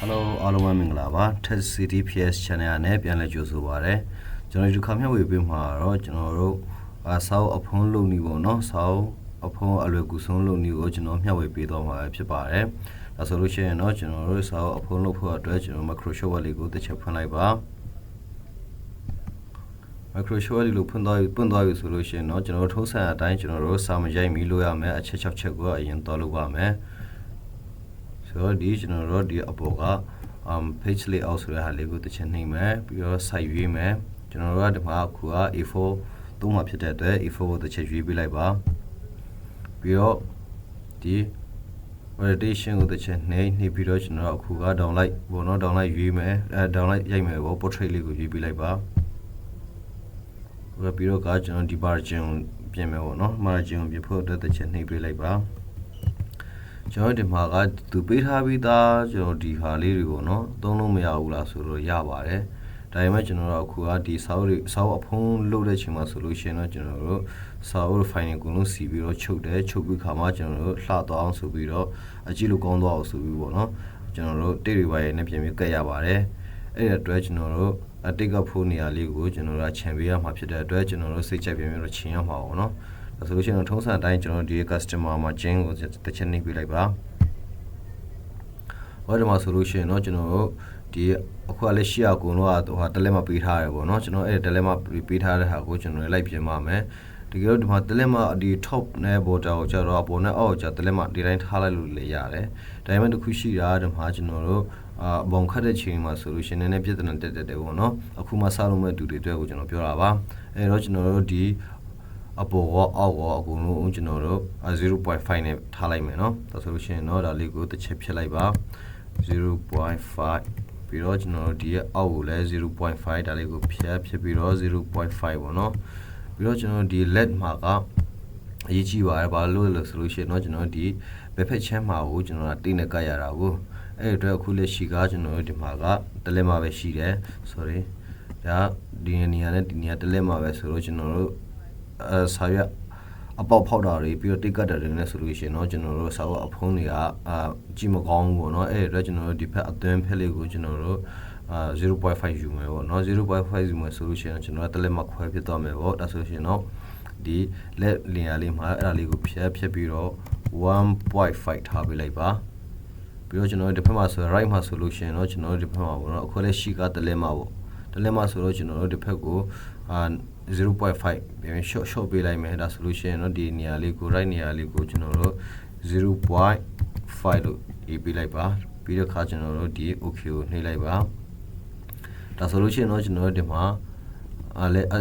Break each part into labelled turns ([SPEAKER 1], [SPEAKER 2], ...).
[SPEAKER 1] Hello, all of my Minglava, Test City PS channel and Piana Josubare. General to come here with Bimaro, General, Sao upon low niveau, no, Sao upon Aleguson low new original here with Pido, my Pipare. A solution, no, General, Sao upon low for a dredge, Macroshoa go the Chapanaiba. Macroshoa Lupundoi solution, no, General Tosa, General, Sam Jamie Luame, a church of Chagua in Toluame. So the general the apoga page layout so ha le ko the channel me ပြီးတော့ site ရွေးမယ်ကျွန်တော်တို့ကဒီမှာအခုက A4 သုံးမှာဖြစ်တဲ့အတွက် A4 ကိုတစ်ချက်ရွေးပေးလိုက်ပါပြီးတော့ဒီ validation ကိုတစ်ချက်နှိပ်ပြီးတော့ကျွန်တော်အခုက download ဘောနော် download ရွေးမယ် download ရိုက်မယ်ပေါ့ portrait လေးကိုရွေးပေးလိုက်ပါပြီးတော့ကကျွန်တော်ဒီ margin ကိုပြင်မယ်ပေါ့နော် margin ကိုပြင်ဖို့အတွက်တစ်ချက်နှိပ်ပေးလိုက်ပါကျွန်တော်ဒီမှာကသူပေးထားပြီးသားကျွန်တော်ဒီဟာလေးတွေကိုနော်သုံးလို့မရဘူးလားဆိုတော့ရပါတယ်ဒါပေမဲ့ကျွန်တော်တို့အခုကဒီစာအုပ်အဖုံးလုပ်တဲ့ချိန်မှာဆိုလို့ရှိရင်တော့ကျွန်တော်တို့စာအုပ် file ကိုလုံးစီပြီးတော့ချုပ်ပြီးခါမှကျွန်တော်တို့လှသွားအောင်ဆိုပြီးတော့အကြည့်လို့ကောင်းသွားအောင်ဆိုပြီးပေါ့နော်ကျွန်တော်တို့တိတ်တွေပါရဲ့နဲ့ပြင်ပြီးကတ်ရပါတယ်အဲ့ဒီအတွက်ကျွန်တော်တို့တိတ်ကဖိုးနေရာလေးကိုကျွန်တော်တို့ခြံပေးရမှာဖြစ်တဲ့အတွက်ကျွန်တော်တို့စိတ်ချက်ပြင်ပြီးတော့ခြင်ရမှာပေါ့နော်ဆိုလို့ရှိရင်ထုံးစံအတိုင်းကျွန်တော်ဒီ customer မှာ chain ကိုတစ်ချက်နှိပ်ပေးလိုက်ပါဟောဒီမှာဆိုလို့ရှိရင်တော့ကျွန်တော်တို့ဒီအခုလည်းရှေ့အကုန်လုံးကဟိုတလက်မပေးထားရပေါ့နော်ကျွန်တော်အဲ့တလက်မပေးထားတဲ့ဟာကိုကျွန်တော်လိုက်ပြင်ပါမယ်တကယ်လို့ဒီမှာတလက်မဒီ top နဲ့ border ကိုကျတော့အပေါ်နဲ့အောက်ကျတလက်မဒီတိုင်းထားလိုက်လို့လည်းရတယ်ဒါပေမဲ့တစ်ခုရှိတာဒီမှာကျွန်တော်တို့ဘုံခတ်တဲ့ချိန်မှာဆိုလို့ရှိရင်နည်းနည်းပြဿနာတက်တယ်ပေါ့နော်အခုမှစလို့မဲ့တူတွေအတွက်ကိုကျွန်တော်ပြောတာပါအဲ့တော့ကျွန်တော်တို့ဒီအပေါ်အောက်အကုန်လုံးကျွန်တော်တို့ 0.5 နဲ့ထားလိုက်မယ်နော်ဒါဆိုလို့ရှိရင်တော့ဒါလေးကိုတစ်ချက်ဖြတ်လိုက်ပါ 0.5 ပြီးတော့ကျွန်တော်တို့ဒီအောက်ကိုလည်း 0.5 ဒါလေးကိုဖြတ်ပြီးတော့ 0.5 ပေါ့နော်ပြီးတော့ကျွန်တော်ဒီ LED မှာကအရေးကြီးပါတယ်ဘာလို့လဲဆိုလို့ရှိရင်တော့ကျွန်တော်ဒီဘက်ဖက်ချမ်းမှာကိုကျွန်တော်တိတ်နဲ့ကတ်ရတာကိုအဲ့အတွက်အခုလက်ရှိကကျွန်တော်တို့ဒီမှာကတလက်မှာပဲရှိတယ် sorry ဒါဒီနေရာနဲ့ဒီနေရာတလက်မှာပဲဆိုတော့ကျွန်တော်တို့စာရွက်အပေါက်ဖောက်တာတွေပြီးတော့တိတ်ကတ်တာတွေနဲ့ဆိုလို့ရှိရင်တော့ကျွန်တော်တို့စာအုပ်အဖုံးတွေကကြည့်မကောင်းဘူးပေါ့နော်အဲ့ဒါကျွန်တော်တို့ဒီဖက်အသွင်းဖက်လေးကိုကျွန်တော်တို့0.5 ယူမယ်ပေါ့နော် 0.5 ယူမယ်ဆိုလို့ရှိရင်ကျွန်တော်တို့တလက်မှာခွဲဖြစ်သွားမယ်ပေါ့ဒါဆိုရှင်တော့ဒီလက်လင်ယာလေးမှာအဲ့ဒါလေးကိုဖြတ်ပြီးတော့ 1.5 ထားပေးလိုက်ပါပြီးတော့ကျွန်တော်တို့ဒီဖက်မှာဆို right မှာဆိုလို့ရှိရင်တော့ကျွန်တော်တို့ဒီဖက်မှာပေါ့နော်အခုလည်းရှိကတလက်မှာပေါ့တလက်မှာဆိုတော့ကျွန်တော်တို့ဒီဖက်ကို0.5 ပြန်short ပေးလိုက်မယ်ဒါဆိုလို့ရှိရင်တော့ဒီနေရာလေးကို right နေရာလေးကိုကျွန်တော်တို့ 0.5 လို့ရေးပေးလိုက်ပါပြီးတော့ခါကျွန်တော်တို့ဒီ okay ကိုနှိပ်လိုက်ပါဒါဆိုလို့ရှိရင်တော့ကျွန်တော်တို့ဒီမှာ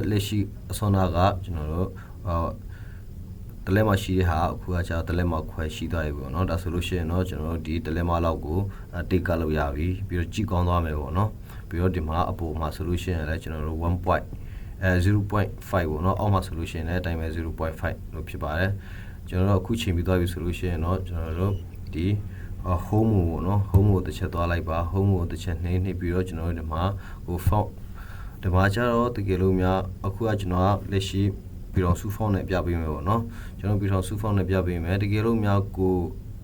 [SPEAKER 1] လက်ရှိအစွမ်းနာကကျွန်တော်တို့တလက်မရှိတဲ့ဟာအခုကကြာတလက်မခွဲရှိသွားပြီပေါ့နော်ဒါဆိုလို့ရှိရင်တော့ကျွန်တော်တို့ဒီတလက်မလောက်ကိုတိတ်ကလို့ရပြီပြီးတော့ကြည့်ကောင်းသွားမယ်ပေါ့နော်ပြီးတော့ဒီမှာအပေါ်မှာဆိုလို့ရှိရင်လည်းကျွန်တော်တို့ 0.5 ပေါ့နော်အောက်မှာဆိုလို့ရှိရင်လည်းအတိုင်းပဲ 0.5 လို့ဖြစ်ပါတယ်ကျွန်တော်တို့အခုချိန်ပြီးသွားပြီဆိုလို့ရှိရင်တော့ကျွန်တော်တို့ဒီ home ပေါ့နော် home ကိုတစ်ချက်သွားလိုက်ပါ home ကိုတစ်ချက်နှိပ်ပြီးတော့ကျွန်တော်တို့ဒီမှာဟို font ဒီမှာကျတော့တကယ်လို့များအခုကကျွန်တော်ကလက်ရှိပြီးတော့ font နဲ့ပြပေးမယ်ပေါ့နော်ကျွန်တော်ပြီးတော့ font နဲ့ပြပေးမယ်တကယ်လို့များကို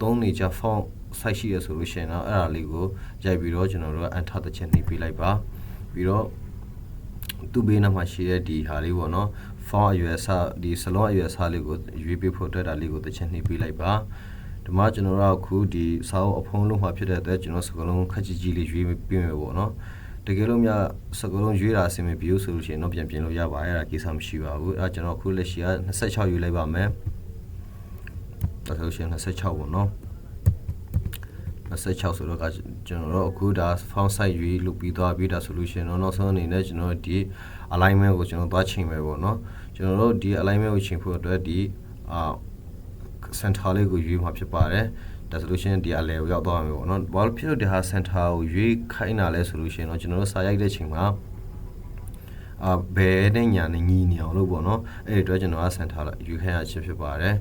[SPEAKER 1] သုံးနေကြ font size ရှိရဆိုလို့ရှိရင်တော့အဲ့ဒါလေးကိုရိုက်ပြီးတော့ကျွန်တော်တို့က enter တစ်ချက်နှိပ်ပေးလိုက်ပါပြီးတော့သူ့ဘေးနားမှာရှိတဲ့ဒီဟာလေးပေါ့နော် font အရွယ်အစားဒီ salon အရွယ်အစားလေးကိုရွေးပေးဖို့အတွက်ဒါလေးကိုတစ်ချက်နှိပ်ပေးလိုက်ပါဒီမှာကျွန်တော်တို့အခုဒီစာအုပ်အဖုံးလုံးမှာဖြစ်တဲ့အတွက်ကျွန်တော်စကလုံးခက်ကြီးလေးရွေးပေးမယ်ပေါ့နော်တကယ်လို့များစကလုံးရွေးတာအဆင်မပြေဘူးဆိုလို့ရှိရင်တော့ပြန်ပြင်လို့ရပါတယ်အဲ့ဒါကိစ္စမရှိပါဘူးအဲ့ဒါကျွန်တော်အခုလက်ရှိက26ရွေးလိုက်ပါမယ်ဒါဆိုရှင်26ပေါ့နော်26ဆိုတော့ကျွန်တော်တို့အခုဒါ font size ရွေးလုပ်ပြီးသွားပြီးဒါဆိုလို့ရှိရင်တော့နောက်ဆုံးအနေနဲ့ကျွန်တော်ဒီ alignment ကိုကျွန်တော်သွားချိန်မယ်ပေါ့နော်ကျွန်တော်တို့ဒီ alignment ကိုချိန်ဖို့အတွက်ဒီcenter လေးကိုရွေးမှာဖြစ်ပါတယ်ဒါဆိုလို့ရှိရင်ဒီအလဲကိုရောက်သွားမှာပေါ့နော်ဘာလို့ဖြစ်လို့ဒီဟာ center ကိုရွေးခိုင်းတာလဲဆိုလို့ရှိရင်တော့ကျွန်တော်တို့စာရိုက်တဲ့ချိန်မှာဘယ်နဲ့ညာနဲ့ညီနေအောင်လို့ပေါ့နော်အဲ့ဒီအတွက်ကျွန်တော်က center လာရွေးခိုင်းရခြင်းဖြစ်ပါတယ်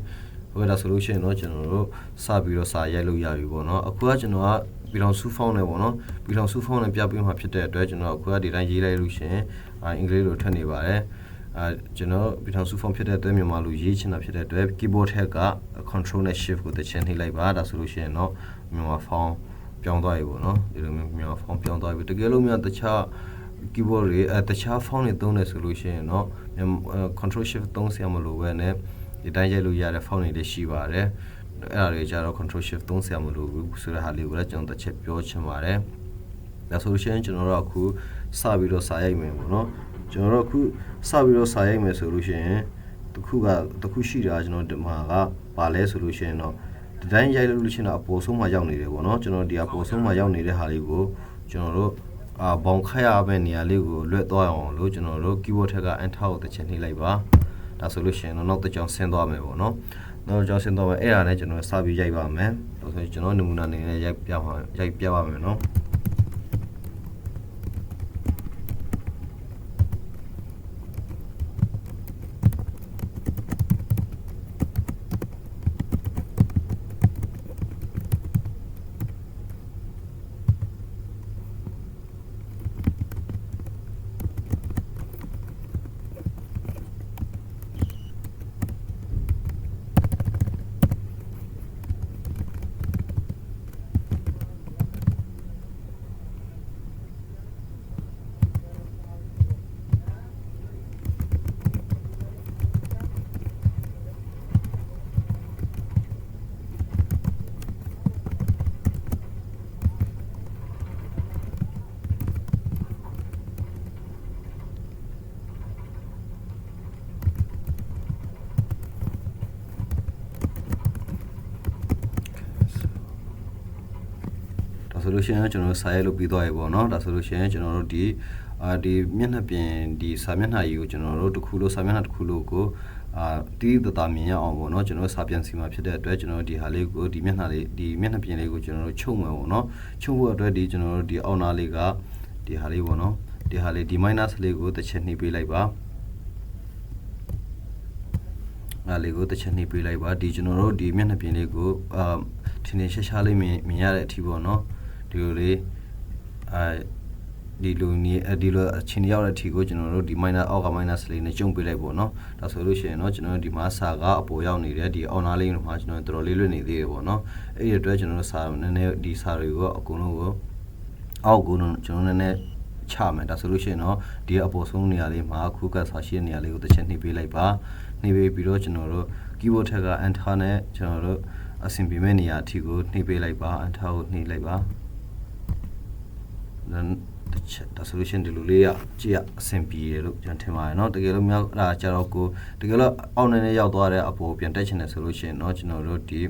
[SPEAKER 1] ဟုတ်ဒါဆိုလို့ရှိရင်တော့ကျွန်တော်တို့စပြီးတော့စာရိုက်လို့ရပြီပေါ့နော်အခုကကျွန်တော်ကပြည်တော်စုဖောင်းနေပေါ့နော်ပြည်တော်စုဖောင်းနေပြပေးမှာဖြစ်တဲ့အတွက်ကျွန်တော်အခုကဒီတိုင်းရေးလိုက်လို့ရှိရင်အင်္ဂလိပ်လိုထွက်နေပါတယ်ကျွန်တော်ပြည်ထောင်စုဖုန်းဖြစ်တဲ့အတွက်မြန်မာလိုရေးချင်တာဖြစ်တဲ့အတွက် keyboard ထက်က control နဲ့ shift ကိုတစ်ချက်နှိပ်လိုက်ပါဒါဆိုလို့ရှိရင်တော့မြန်မာဖုန်း ပြောင်းသွားပြီပေါ့နော်ဒီလိုမျိုး font ပြောင်းသွားပြီတကယ်လို့များတခြား keyboard တွေတခြား font တွေသုံးတယ်ဆိုလို့ရှိရင်เนาะ control shift သုံးစရာမလိုပဲနဲ့ဒီတိုင်းရိုက်လို့ရတဲ့ font တွေလည်းရှိပါတယ်အဲ့ဒါတွေကြတော့ control shift သုံးစရာမလိုဘူးဆိုတဲ့ဟာလေးကိုလည်းကျွန်တော်တစ်ချက်ပြောချင်ပါတယ်ဒါဆိုလို့ရှိရင်ကျွန်တော်တို့အခုစပြီးတော့စာရိုက်မယ်ပေါ့နော်ကျွန်တော်တို့အခုစပြီးတော့စာရိုက်မယ်ဆိုလို့ရှိရင်တခုရှိတာကျွန်တော်ဒီမှာကပါလဲဆိုလို့ရှိရင်တော့ဒီတိုင်းရိုက်လို့ရှိရင်တော့အပေါ်ဆုံးမှာရောက်နေတယ်ပေါ့နော်ကျွန်တော်ဒီအပေါ်ဆုံးမှာရောက်နေတဲ့ဟာလေးကိုကျွန်တော်တို့ဘောင်ခတ်ရမယ့်နေရာလေးကိုလွတ်သွားအောင်လို့ကျွန်တော်တို့ keyboard ထက်က enter ကိုတစ်ချက်နှိပ်လိုက်ပါဒါဆိုလို့ရှိရင်တော့နောက်တစ်ကြောင်ဆင်းသွားမယ်ပေါ့နော်နောက်တစ်ကြောင်ဆင်းသွားမယ်အဲ့ဒါနဲ့ကျွန်တော်စပြီးရိုက်ပါမယ်ဒါဆိုရင်ကျွန်တော်နမူနာအနေနဲ့ရိုက်ပြပါမယ်နော်ဆိုလို့ရှိရင်ကျွန်တော်စာရိုက်လို့ပြီးသွားပြီပေါ့နော်ဒါဆိုလို့ရှိရင်ကျွန်တော်တို့ဒီမျက်နှာပြင်ဒီစာမျက်နှာကြီးကိုကျွန်တော်တို့တစ်ခုလို့စာမျက်နှာတစ်ခုလို့ကိုတီးတတာမြင်ရအောင်ပေါ့နော်ကျွန်တော်စာပြန်စီမှာဖြစ်တဲ့အတွက်ကျွန်တော်ဒီဟာလေးကိုဒီမျက်နှာပြင်လေးကိုကျွန်တော်တို့ချုပ်မယ်ပေါ့နော်ချုပ်ဖို့အတွက်ဒီကျွန်တော်တို့ဒီအောက်နာလေးကဒီဟာလေးပေါ့နော်ဒီဟာလေးဒီ minus လေးကိုတစ်ချက်နှိပ်ပေးလိုက်ပါအားလေးကိုတစ်ချက်နှိပ်ပေးလိုက်ပါဒီကျွန်တော်တို့ဒီမျက်နှာပြင်လေးကိုထင်းထင်းရှားလေးမြင်ရတဲ့အထိပေါ့နော်ဒီလိုလေးဒီလိုအချင်းရောက်တဲ့အထိကိုကျွန်တော်တို့ဒီ အောက်က minus လေးနဲ့ကျုံပေးလိုက်ပေါ့နော်ဒါဆိုလို့ရှိရင်เนาะကျွန်တော်တို့ဒီမှာစာကအပေါ်ရောက်နေတဲ့ဒီအောက်နားလေးမှာကျွန်တော်တော်တော်လေးလွတ်နေသေးတယ်ပေါ့နော်အဲ့ဒီအတွက်ကျွန်တော်တို့စာနည်းနည်းဒီစာတွေကိုအကုန်လုံးကိုအောက်ကိုကျွန်တော်နည်းနည်းချမယ်ဒါဆိုလို့ရှိရင်เนาะဒီအပေါ်ဆုံးနေရာလေးမှာခုကစာရှိတဲ့နေရာလေးကိုတစ်ချက်နှိပ်ပေးလိုက်ပါနှိပ်ပေးပြီးတော့ကျွန်တော်တို့ keyboard ထက်က enter နဲ့ကျွန်တော်တို့အဆင်ပြေမဲ့နေရာအထိကိုနှိပ်ပေးလိုက်ပါ enter ကိုနှိပ်လိုက်ပါဒါဆိုလို့ရှိရင်ဒီလိုလေးကကြည့်ရအဆင်ပြေတယ်လို့ကျွန်တော်ထင်ပါတယ်เนาะတကယ်လို့မြောက်အဲ့ဒါကြတော့ကိုတကယ်လို့အောက်နေရောက်သွားတဲ့အပေါ်ပြန်တက်ချင်တယ်ဆိုလို့ရှိရင်เนาะကျွန်တော်တို့ဒီ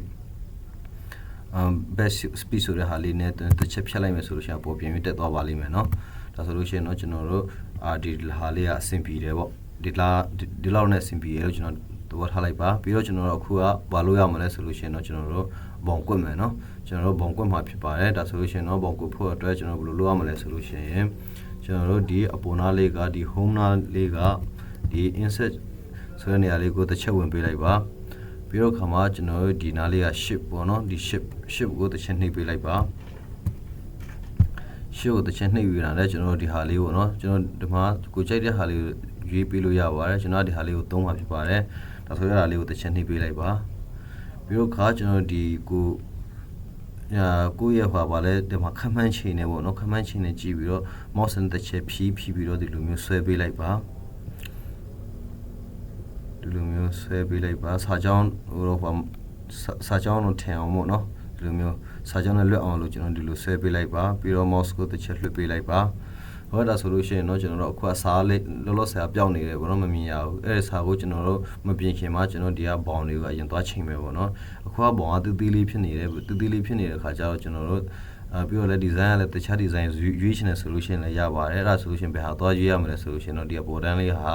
[SPEAKER 1] best speed ဆိုတဲ့ဟာလေးနဲ့တစ်ချက်ဖြတ်လိုက်မယ်ဆိုလို့ရှိရင်အပေါ်ပြန်ပြီးတက်သွားပါလိမ့်မယ်เนาะဒါဆိုလို့ရှိရင်เนาะကျွန်တော်တို့ဒီဟာလေးကအဆင်ပြေတယ်ပေါ့ဒီလောက်နဲ့အဆင်ပြေတယ်လို့ကျွန်တော်သဘောထားလိုက်ပါပြီးတော့ကျွန်တော်တို့အခုကဘာလို့ရမလဲဆိုလို့ရှိရင်เนาะကျွန်တော်တို့ဘောင်ကွက်မယ်เนาะကျွန်တော်တို့ဘောင်ကွက်မှာဖြစ်ပါတယ်ဒါဆိုလို့ရှိရင်เนาะဘောင်ကွက်ဖို့အတွက်ကျွန်တော်ဘယ်လိုလုပ်ရမလဲဆိုလို့ရှိရင်ကျွန်တော်တို့ဒီအပေါ်နားလေးကဒီ home နားလေးကဒီ insert ဆိုတဲ့နေရာလေးကိုတစ်ချက်ဝင်ပေးလိုက်ပါပြီးတော့ခါမှာကျွန်တော်တို့ဒီနားလေးက shift ပေါ့เนาะဒီ shift ကိုတစ်ချက်နှိပ်ပေးလိုက်ပါ shift ကိုတစ်ချက်နှိပ်ပြီးတာလည်းကျွန်တော်တို့ဒီဟာလေးကိုเนาะကျွန်တော်ဒီမှာကိုကြိုက်တဲ့ဟာလေးကိုရွေးပေးလို့ရပါတယ်ကျွန်တော်ဒီဟာလေးကိုသုံးမှာဖြစ်ပါတယ်ဒါဆိုရတာလေးကိုတစ်ချက်နှိပ်ပေးလိုက်ပါပြီးတော့ခါကျွန်တော်ဒီကိုရဲ့ဟွာပါလဲဒီမှာခမန်းချိန်နေပေါ့နော်ခမန်းချိန်နေကြည့်ပြီးတော့ mouse နဲ့တစ်ချက်ဖြီးပြီးတော့ဒီလိုမျိုးဆွဲပေးလိုက်ပါဒီလိုမျိုးဆွဲပေးလိုက်ပါစာကြောင်းတော့စာကြောင်းတော့ထင်အောင်ပေါ့နော်ဒီလိုမျိုးစာကြောင်းနဲ့လွတ်အောင်လို့ကျွန်တော်ဒီလိုဆွဲပေးလိုက်ပါပြီးတော့ mouse ကိုတစ်ချက်လွှတ်ပေးလိုက်ပါဟောဒါဆိုလို့ရှိရင်တော့ကျွန်တော်တို့အခုစာလေးလောဆယ်ပြောင်းနေတယ်ပေါ့နော်မမြင်ရဘူးအဲ့ဒီစာကိုကျွန်တော်တို့မပြင်ခင်မှာကျွန်တော်ဒီကဘောင်လေးကိုအရင်သွားချိန်မယ်ပေါ့နော်အခုကဘောင်ကတူးသေးလေးဖြစ်နေတယ်တူးသေးလေးဖြစ်နေတဲ့ခါကျတော့ကျွန်တော်တို့ပြီးတော့လည်း design ကလည်းတခြား design ရွေးချင်တဲ့ solution လည်းရပါတယ်အဲ့ဒါ solution ဘယ်ဟာသွားရွေးရမလဲဆိုလို့ရှိရင်တော့ဒီကပေါ်တန်းလေးဟာ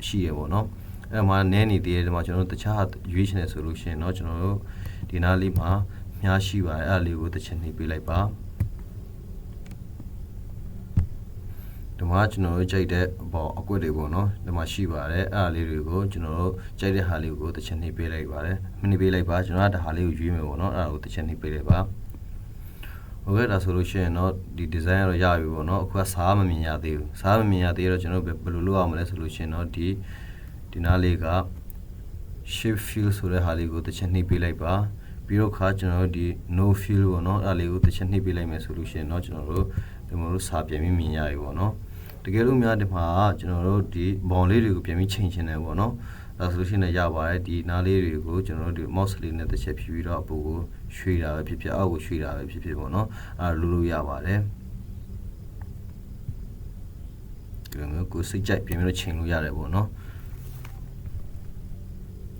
[SPEAKER 1] ရှိရပေါ့နော်အဲ့မှာနည်းနေသေးတယ်ဒီမှာကျွန်တော်တို့တခြားရွေးချင်တဲ့ solution เนาะကျွန်တော်တို့ဒီနားလေးမှာမြားရှိပါတယ်အဲ့ဒါလေးကိုတစ်ချက်နှိပ်ပေးလိုက်ပါဒီမှာကျွန်တော်တို့ကြိုက်တဲ့ပေါ့အကွက်တွေပေါ့နော်ဒီမှာရှိပါတယ်အဲ့ဒါလေးတွေကိုကျွန်တော်တို့ကြိုက်တဲ့ဟာလေးကိုတစ်ချက်နှိပ်ပေးလိုက်ပါတယ်နှိပ်ပေးလိုက်ပါကျွန်တော်ကဒါဟာလေးကိုရွေးမယ်ပေါ့နော်အဲ့ဒါကိုတစ်ချက်နှိပ်ပေးလိုက်ပါဟုတ်ကဲ့ဒါဆိုလို့ရှိရင်တော့ဒီ design ကတော့ရပြီပေါ့နော်အခုကစားမမြင်ရသေးဘူးစားမမြင်ရသေးတော့ကျွန်တော်ဘယ်လိုလုပ်ရမလဲဆိုလို့ရှိရင်တော့ဒီနားလေးက shape fill ဆိုတဲ့ဟာလေးကိုတစ်ချက်နှိပ်ပေးလိုက်ပါ ပြီးတော့ခါကျွန်တော်တို့ဒီ no fill ပေါ့နော်အဲ့လေးကိုတစ်ချက်နှိပ်ပေးလိုက်မယ်ဆိုလို့ရှိရင်เนาะကျွန်တော်တို့စာပြန်ပြီးမြင်ရပြီပေါ့နော်တကယ်လို့များဒီမှာကျွန်တော်တို့ဒီဘောင်လေးတွေကိုပြန်ပြီးချိန်ချင်တယ်ပေါ့နော်ဒါဆိုလို့ရှိရင်ရပါတယ်ဒီနားလေးတွေကိုကျွန်တော်တို့ဒီ mouse လေးနဲ့တစ်ချက်ဖြီးပြီးတော့အပူကိုရွှေ့တာပဲဖြစ်ဖြစ်အောက်ကိုရွှေ့တာပဲဖြစ်ဖြစ်ပေါ့နော်အဲ့လိုလို့ရပါတယ်ဒီလိုမျိုးကိုစိတ်ကြိုက်ပြန်ပြီးတော့ချိန်လို့ရတယ်ပေါ့နော်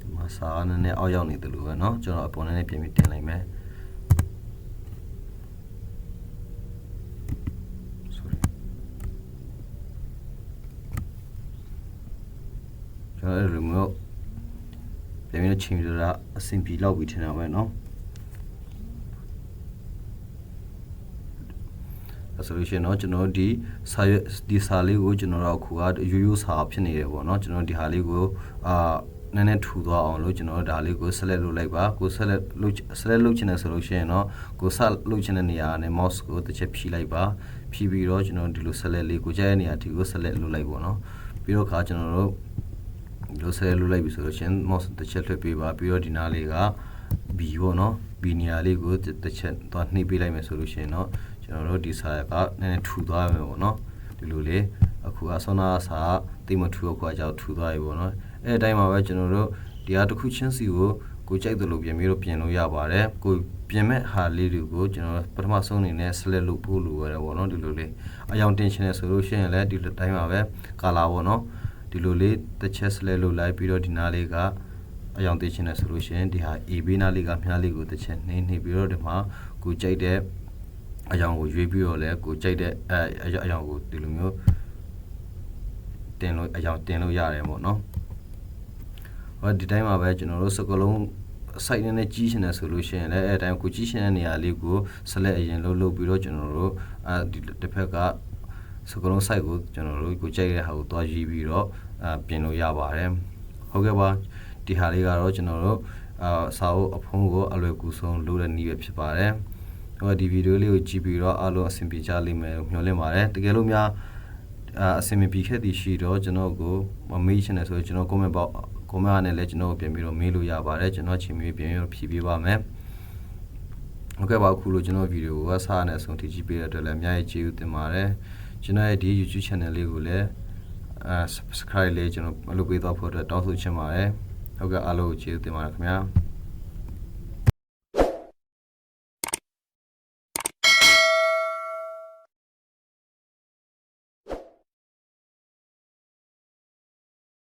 [SPEAKER 1] ဒီမှာစာနည်းနည်းအောက်ရောက်နေတယ်လို့ပဲเนาะကျွန်တော်အပေါ်နဲ့ပြန်ပြီးတင်လိုက်မယ်ကျွန်တော်အဲ့လိုမျိုးပြန်ပြီးချိန်ပြတာအဆင်ပြေလောက်ပြီးထင်တာပဲเนาะဆိုလို့ရှိရင်เนาะကျွန်တော်ဒီစာလေးကိုကျွန်တော်တို့အခုကရိုးရိုးစာဖြစ်နေတယ်ပေါ့เนาะကျွန်တော်ဒီဟာလေးကိုနည်းနည်းထူသွားအောင်လို့ကျွန်တော်တို့ဒါလေးကို select လုပ်လိုက်ပါကို select လုပ်ချင်တယ်ဆိုလို့ရှိရင်เนาะကိုဆက်လုပ်ချင်တဲ့နေရာနဲ့ mouse ကိုတစ်ချက်ဖြီးလိုက်ပါဖြီးပြီးတော့ကျွန်တော်ဒီလို select လေးကိုကြားတဲ့နေရာဒီကို select လုပ်လိုက်ပေါ့เนาะပြီးတော့ခါကျွန်တော်တို့ဒီလို select လုပ်လိုက်ပြီဆိုလို့ရှိရင် mouse တစ်ချက်လွှတ်ပေးပါပြီးတော့ဒီနားလေးက B ပေါ့เนาะ B နေရာလေးကိုတစ်ချက်သွားနှိပ်ပေးလိုက်မယ်ဆိုလို့ရှိရင်เนาะကျွန်တော်တို့ဒီစာကနည်းနည်းထူသွားမယ်ပေါ့เนาะဒီလိုလေအခုအစောနာစာတိတ်မထူတော့ခွာကြောက်ထူသွားပြီပေါ့เนาะအဲ့အတိုင်းမှာပဲကျွန်တော်တို့ဒီဟာတစ်ခုချင်းစီကိုကြိုက်တယ်လို့ပြင်ပြီးတော့ပြင်လို့ရပါတယ်ကိုပြင်မဲ့ဟာလေးတွေကိုကျွန်တော်ပထမဆုံးအနေနဲ့ select လုပ်ဖို့လိုရတယ်ပေါ့เนาะဒီလိုလေးအယောင်တင်ရှင်နေဆိုလို့ရှိရင်လည်းဒီလိုတိုင်းမှာပဲ color ပေါ့เนาะဒီလိုလေးတစ်ချက် select လုပ်လိုက်ပြီးတော့ဒီနားလေးကအယောင်တင်ရှင်နေဆိုလို့ရှိရင်ဒီဟာ A ဘေးနားလေးကမြားလေးကိုတစ်ချက်နှိမ့်ပြီးတော့ဒီမှာကိုကြိုက်တဲ့အယောင်ကိုရွေးပြီးတော့လဲကိုကြိုက်တဲ့အယောင်ကိုဒီလိုမျိုးတင်လို့အယောင်တင်လို့ရတယ်ပေါ့နော်ဟောဒီတိုင်းမှာပဲကျွန်တော်တို့စကလုံး site နဲ့ကြီးရှင်နေဆိုလို့ရှိရင်လည်းအဲ့တိုင်းကိုကြီးရှင်တဲ့နေရာလေးကို select အရင်လုပ်ပြီးတော့ကျွန်တော်တို့ဒီတစ်ဖက်ကစကလုံး site ကိုကျွန်တော်တို့ကိုကြိုက်တဲ့ဟာကိုတွားရေးပြီးတော့ပြင်လို့ရပါတယ်ဟုတ်ကဲ့ပါဒီဟာလေးကတော့ကျွန်တော်တို့စာအုပ်အဖုံးကိုအလွယ်ကူဆုံးလုပ်တဲ့နည်းပဲဖြစ်ပါတယ်ဟောဒီဗီဒီယိုလေးကိုကြည့်ပြီးတော့အားလုံးအဆင်ပြေကြလိမ့်မယ်လို့မျှော်လင့်ပါတယ်တကယ်လို့များအဆင်မပြေခဲ့သည်ရှိတော့ကျွန်တော်ကိုမေးချင်တယ်ဆိုကျွန်တော် comment box နဲ့လည်းကျွန်တော်ပြန်ပြီးတော့မေးလို့ရပါတယ်ကျွန်တော်ချိန်ပြီးပြန်ပြီးတော့ဖြည့်ပေးပါမယ်ဟုတ်ကဲ့ပါအခုလို့ကျွန်တော်ဗီဒီယိုကိုစားနေအဆုံးထိကြည့်ပေးတဲ့အတွက်လည်းအများကြီးကျေးဇူးတင်ပါတယ်ကျွန်တော်ရဲ့ဒီ YouTube channel လေးကိုလည်းsubscribe လေးကျွန်တော်လုပ်ပေးတော့ဖို့အတွက်တောင်းဆိုချင်ပါတယ်ဟုတ်ကဲ့အားလုံးကျေးဇူးတင်ပါတယ်ခင်ဗျာ